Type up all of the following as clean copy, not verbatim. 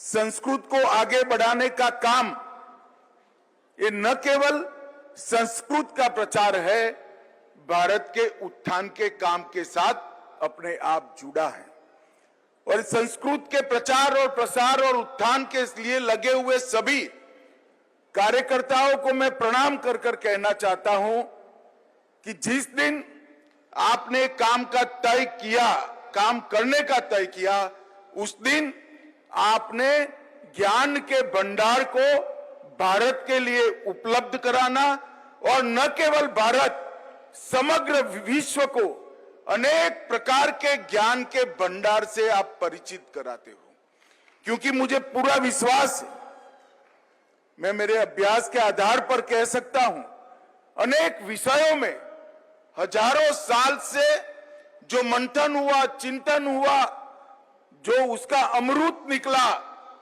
संस्कृत को आगे बढ़ाने का काम ये न केवल संस्कृत का प्रचार है, भारत के उत्थान के काम के साथ अपने आप जुड़ा है। और संस्कृत के प्रचार और प्रसार और उत्थान के लिए लगे हुए सभी कार्यकर्ताओं को मैं प्रणाम कर कर कहना चाहता हूं कि जिस दिन आपने काम करने का तय किया, उस दिन आपने ज्ञान के भंडार को भारत के लिए उपलब्ध कराना और न केवल भारत, समग्र विश्व को अनेक प्रकार के ज्ञान के भंडार से आप परिचित कराते हो। क्योंकि मुझे पूरा विश्वास है, मैं मेरे अभ्यास के आधार पर कह सकता हूं, अनेक विषयों में हजारों साल से जो मंथन हुआ, चिंतन हुआ, जो उसका अमृत निकला,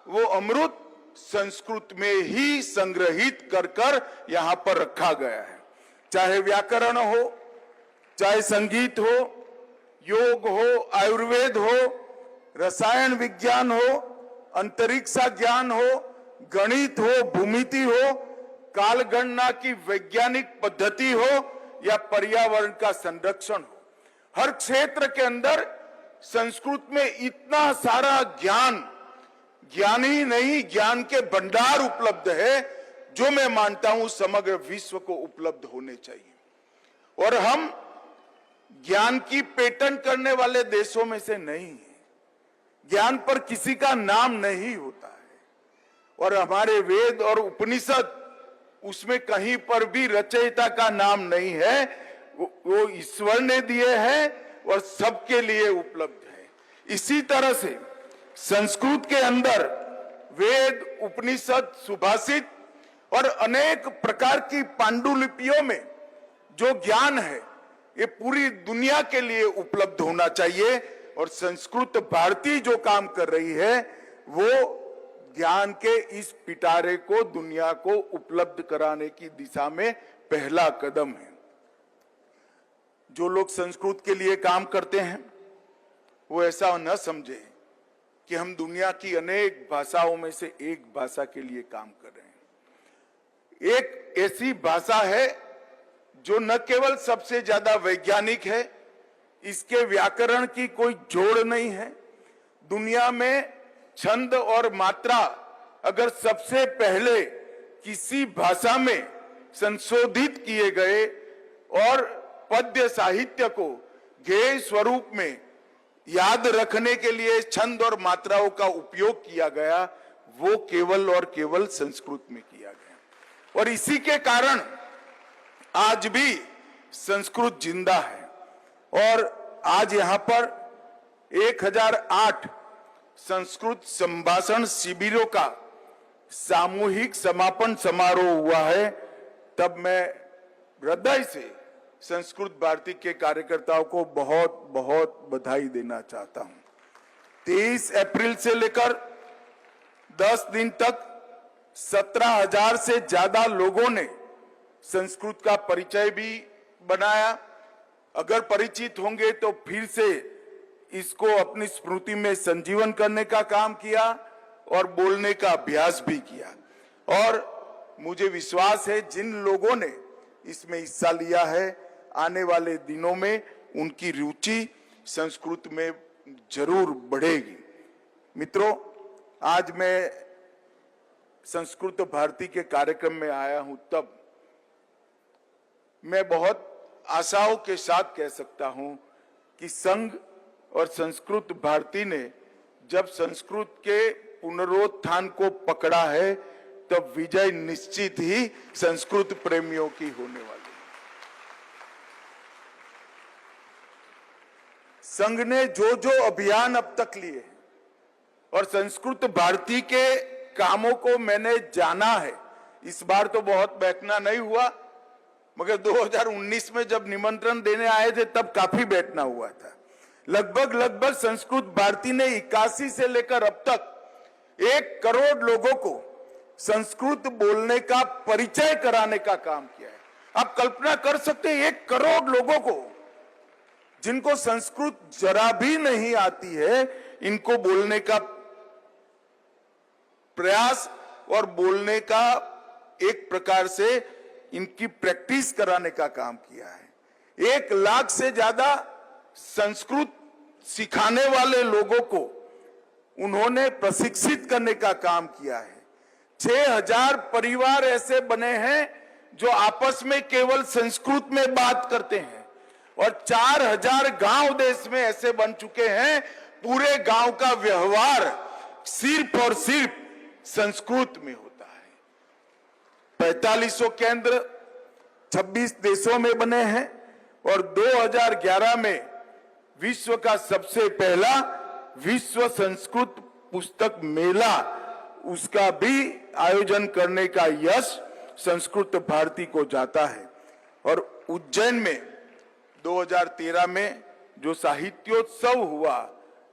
वो अमृत संस्कृत में ही संग्रहित कर कर यहां पर रखा गया है। चाहे व्याकरण हो, चाहे संगीत हो, योग हो, आयुर्वेद हो, रसायन विज्ञान हो, अंतरिक्ष ज्ञान हो, गणित हो, भूमिति हो, कालगणना की वैज्ञानिक पद्धति हो या पर्यावरण का संरक्षण हो, हर क्षेत्र के अंदर संस्कृत में इतना सारा ज्ञान, ज्ञान ही नहीं ज्ञान के भंडार उपलब्ध है, जो मैं मानता हूं समग्र विश्व को उपलब्ध होने चाहिए। और हम ज्ञान की पेटेंट करने वाले देशों में से नहीं हैं। ज्ञान पर किसी का नाम नहीं होता है और हमारे वेद और उपनिषद, उसमें कहीं पर भी रचयिता का नाम नहीं है। वो ईश्वर ने दिए हैं और सबके लिए उपलब्ध है। इसी तरह से संस्कृत के अंदर वेद, उपनिषद, सुभाषित और अनेक प्रकार की पांडुलिपियों में जो ज्ञान है, ये पूरी दुनिया के लिए उपलब्ध होना चाहिए। और संस्कृत भारती जो काम कर रही है, वो ज्ञान के इस पिटारे को दुनिया को उपलब्ध कराने की दिशा में पहला कदम है। जो लोग संस्कृत के लिए काम करते हैं, वो ऐसा न समझे कि हम दुनिया की अनेक भाषाओं में से एक भाषा के लिए काम कर रहे हैं। एक ऐसी भाषा है जो न केवल सबसे ज्यादा वैज्ञानिक है, इसके व्याकरण की कोई जोड़ नहीं है। दुनिया में छंद और मात्रा अगर सबसे पहले किसी भाषा में संशोधित किए गए और पद्य साहित्य को गेय स्वरूप में याद रखने के लिए छंद और मात्राओं का उपयोग किया गया, वो केवल और केवल संस्कृत में किया गया। और इसी के कारण आज भी संस्कृत जिंदा है। और आज यहां पर 1008 संस्कृत संभाषण शिविरों का सामूहिक समापन समारोह हुआ है। तब मैं हृदय से संस्कृत भारती के कार्यकर्ताओं को बहुत बहुत बधाई देना चाहता हूं। 23 अप्रैल से लेकर 10 दिन तक 17,000 से ज्यादा लोगों ने संस्कृत का परिचय भी बनाया। अगर परिचित होंगे तो फिर से इसको अपनी स्मृति में संजीवन करने का काम किया और बोलने का अभ्यास भी किया। और मुझे विश्वास है जिन लोगों ने इसमें हिस्सा लिया है, आने वाले दिनों में उनकी रुचि संस्कृत में जरूर बढ़ेगी। मित्रों, आज मैं संस्कृत भारती के कार्यक्रम में आया हूं, तब मैं बहुत आशाओं के साथ कह सकता हूं कि संघ और संस्कृत भारती ने जब संस्कृत के पुनरुत्थान को पकड़ा है, तब विजय निश्चित ही संस्कृत प्रेमियों की होने वाली है। संघ ने जो जो अभियान अब तक लिए और संस्कृत भारती के कामों को मैंने जाना है, इस बार तो बहुत बैठना नहीं हुआ, मगर 2019 में जब निमंत्रण देने आए थे तब काफी बैठना हुआ था। लगभग संस्कृत भारती ने 81 से लेकर अब तक 1 करोड़ लोगों को संस्कृत बोलने का परिचय कराने का काम किया है। आप कल्पना कर सकते हैं 1 करोड़ लोगों को, जिनको संस्कृत जरा भी नहीं आती है, इनको बोलने का प्रयास और बोलने का एक प्रकार से इनकी प्रैक्टिस कराने का काम किया है। 1 लाख से ज्यादा संस्कृत सिखाने वाले लोगों को उन्होंने प्रशिक्षित करने का काम किया है। 6000 परिवार ऐसे बने हैं जो आपस में केवल संस्कृत में बात करते हैं और 4000 गांव देश में ऐसे बन चुके हैं, पूरे गांव का व्यवहार सिर्फ और सिर्फ संस्कृत में होता है। 4500 केंद्र 26 देशों में बने हैं और 2011 में विश्व का सबसे पहला विश्व संस्कृत पुस्तक मेला, उसका भी आयोजन करने का यश संस्कृत भारती को जाता है। और उज्जैन में 2013 में जो साहित्योत्सव हुआ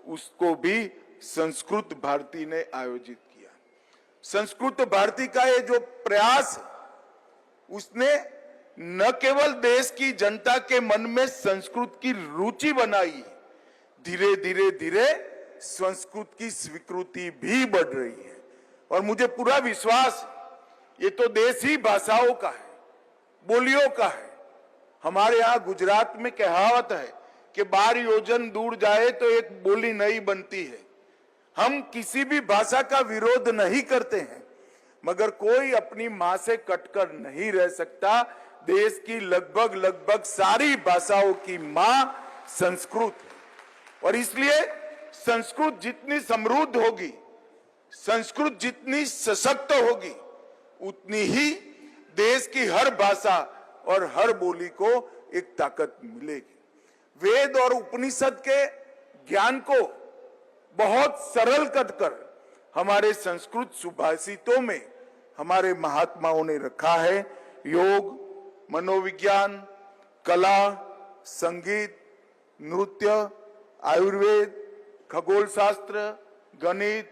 उसको भी संस्कृत भारती ने आयोजित किया। संस्कृत भारती का ये जो प्रयास, उसने न केवल देश की जनता के मन में संस्कृत की रुचि बनाई, धीरे धीरे धीरे संस्कृत की स्वीकृति भी बढ़ रही है। और मुझे पूरा विश्वास, ये तो देसी भाषाओं का है, बोलियों का है। हमारे यहाँ गुजरात में कहावत है कि 12 योजन दूर जाए तो एक बोली नई बनती है। हम किसी भी भाषा का विरोध नहीं करते हैं, मगर कोई अपनी मां से कटकर नहीं रह सकता। देश की लगभग सारी भाषाओं की मां संस्कृत है और इसलिए संस्कृत जितनी समृद्ध होगी, संस्कृत जितनी सशक्त होगी, उतनी ही देश की हर भाषा और हर बोली को एक ताकत मिलेगी। वेद और उपनिषद के ज्ञान को बहुत सरल कर हमारे संस्कृत सुभाषितों में हमारे महात्माओं ने रखा है। योग, मनोविज्ञान, कला, संगीत, नृत्य, आयुर्वेद, खगोल शास्त्र, गणित,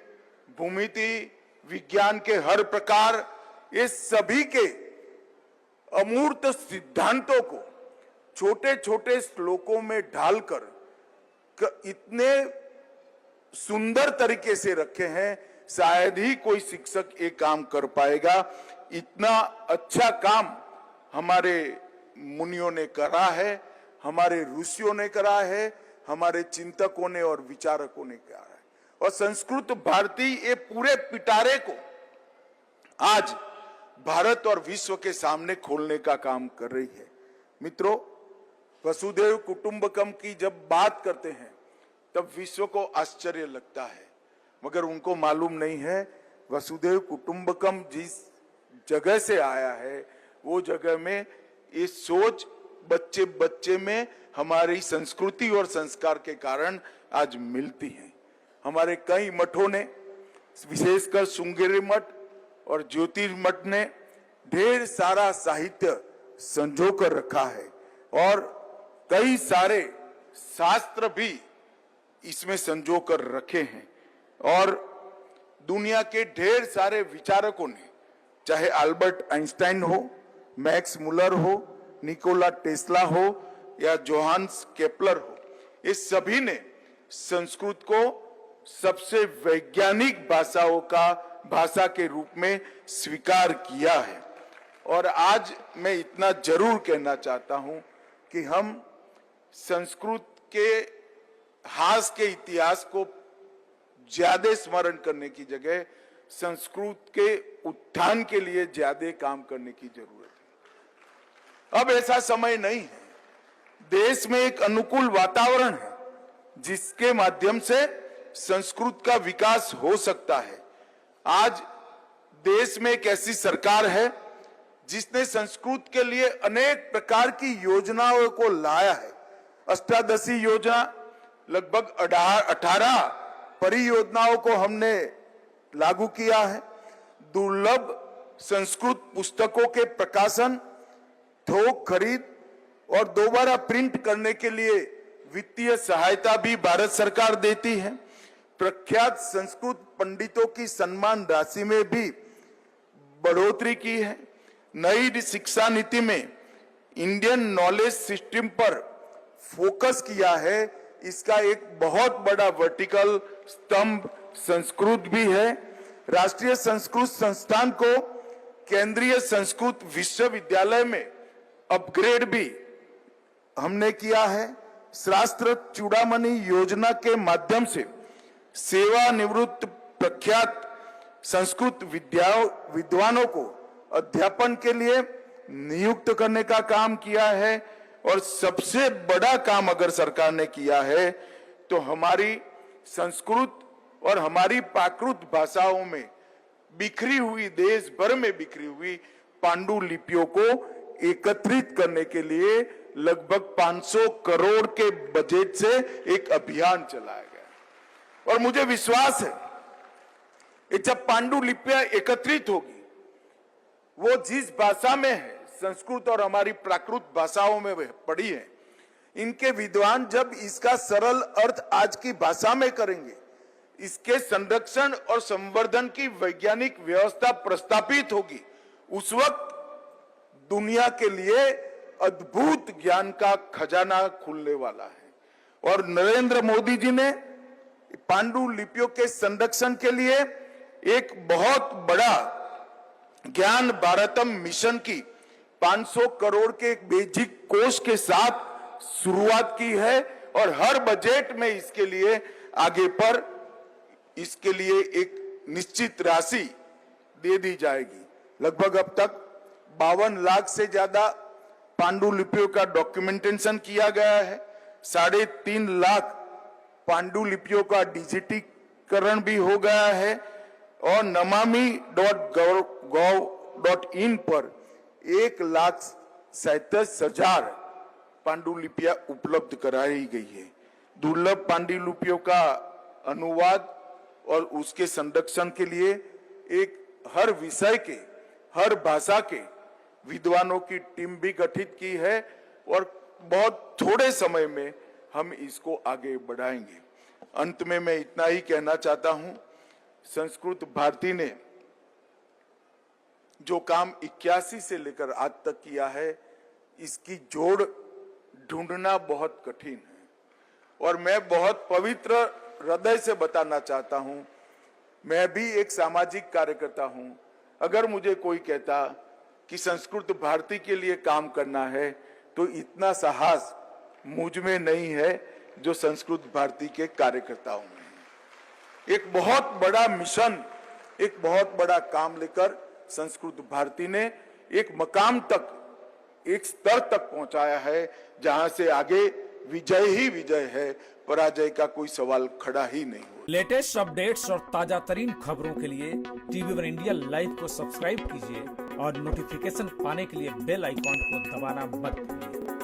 भूमिति, विज्ञान के हर प्रकार, ये सभी के अमूर्त सिद्धांतों को छोटे छोटे श्लोकों में ढालकर इतने सुंदर तरीके से रखे हैं, शायद ही कोई शिक्षक ये काम कर पाएगा। इतना अच्छा काम हमारे मुनियों ने करा है, हमारे ऋषियों ने करा है, हमारे चिंतकों ने और विचारकों ने करा है। और संस्कृत भारती ये पूरे पिटारे को आज भारत और विश्व के सामने खोलने का काम कर रही है। मित्रों, वसुधैव कुटुंबकम की जब बात करते हैं तब विश्व को आश्चर्य लगता है, मगर उनको मालूम नहीं है वसुधैव कुटुंबकम जिस जगह से आया है वो जगह में ये सोच बच्चे बच्चे में हमारी संस्कृति और संस्कार के कारण आज मिलती है। हमारे कई मठों ने, विशेषकर श्रृंगेरी मठ और ज्योतिर्मठ ने ढेर सारा साहित्य संजो कर रखा है और कई सारे शास्त्र भी इसमें संजो कर रखे हैं। और दुनिया के ढेर सारे विचारकों ने, चाहे अल्बर्ट आइंस्टाइन हो, मैक्स मुलर हो, निकोला टेस्ला हो या जोहान्स केपलर हो, इस सभी ने संस्कृत को सबसे वैज्ञानिक भाषा के रूप में स्वीकार किया है। और आज मैं इतना जरूर कहना चाहता हूं कि हम संस्कृत के हास के इतिहास को ज्यादा स्मरण करने की जगह संस्कृत के उत्थान के लिए ज्यादा काम करने की जरूरत है। अब ऐसा समय नहीं है, देश में एक अनुकूल वातावरण है जिसके माध्यम से संस्कृत का विकास हो सकता है। आज देश में एक ऐसी सरकार है जिसने संस्कृत के लिए अनेक प्रकार की योजनाओं को लाया है। अष्टादशी योजना, लगभग 18 परियोजनाओं को हमने लागू किया है। दुर्लभ संस्कृत पुस्तकों के प्रकाशन, थोक खरीद और दोबारा प्रिंट करने के लिए वित्तीय सहायता भी भारत सरकार देती है। प्रख्यात संस्कृत पंडितों की सम्मान राशि में भी बढ़ोतरी की है। नई शिक्षा नीति में इंडियन नॉलेज सिस्टम पर फोकस किया है। इसका एक बहुत बड़ा वर्टिकल स्तंभ संस्कृत भी है। राष्ट्रीय संस्कृत संस्थान को केंद्रीय संस्कृत विश्वविद्यालय में अपग्रेड भी हमने किया है। शास्त्र चूड़ामणि योजना के माध्यम से सेवानिवृत्त प्रख्यात संस्कृत विद्वानों को अध्यापन के लिए नियुक्त करने का काम किया है। और सबसे बड़ा काम अगर सरकार ने किया है तो हमारी संस्कृत और हमारी प्राकृत भाषाओं में बिखरी हुई, देश भर में बिखरी हुई पांडुलिपियों को एकत्रित करने के लिए लगभग 500 करोड़ के बजट से एक अभियान चलाया गया। और मुझे विश्वास है कि जब पांडुलिपियां एकत्रित होगी, वो जिस भाषा में है, संस्कृत और हमारी प्राकृत भाषाओं में पढ़ी है, इनके विद्वान जब इसका सरल अर्थ आज की भाषा में करेंगे, इसके संरक्षण और संवर्धन की वैज्ञानिक व्यवस्था प्रस्तापित होगी, उस वक्त दुनिया के लिए अद्भुत ज्ञान का खजाना खुलने वाला है। और नरेंद्र मोदी जी ने पांडुलिपियों के संरक्षण के लिए एक बहुत बड़ा ज्ञान भारतम मिशन की 500 करोड़ के एक बेसिक कोष के साथ शुरुआत की है। और हर बजट में इसके लिए आगे पर इसके लिए एक निश्चित राशि दे दी जाएगी। लगभग अब तक 52 लाख से ज्यादा पांडुलिपियों का डॉक्यूमेंटेशन किया गया है। 3.5 लाख पांडुलिपियों का डिजिटीकरण भी हो गया है। और namami.gov.in पर 1,37,000 पांडुलिपियां उपलब्ध कराई गई है। दुर्लभ पांडुलिपियों का अनुवाद और उसके संरक्षण के लिए एक हर विषय के, हर भाषा के विद्वानों की टीम भी गठित की है। और बहुत थोड़े समय में हम इसको आगे बढ़ाएंगे। अंत में मैं इतना ही कहना चाहता हूं, संस्कृत भारती ने जो काम 81 से लेकर आज तक किया है, इसकी जोड़ ढूंढना बहुत कठिन है। और मैं बहुत पवित्र हृदय से बताना चाहता हूं, मैं भी एक सामाजिक कार्यकर्ता हूं। अगर मुझे कोई कहता कि संस्कृत भारती के लिए काम करना है, तो इतना साहस मुझ में नहीं है जो संस्कृत भारती के कार्यकर्ताओं में है। एक बहुत बड़ा मिशन, एक बहुत बड़ा काम लेकर संस्कृत भारती ने एक मकाम तक, एक स्तर तक पहुंचाया है, जहां से आगे विजय ही विजय है, पराजय का कोई सवाल खड़ा ही नहीं हो। लेटेस्ट अपडेट्स और ताजा तरीन खबरों के लिए TV1 इंडिया लाइव को सब्सक्राइब कीजिए और नोटिफिकेशन पाने के लिए बेल आइकॉन को दबाना मत भूलिए।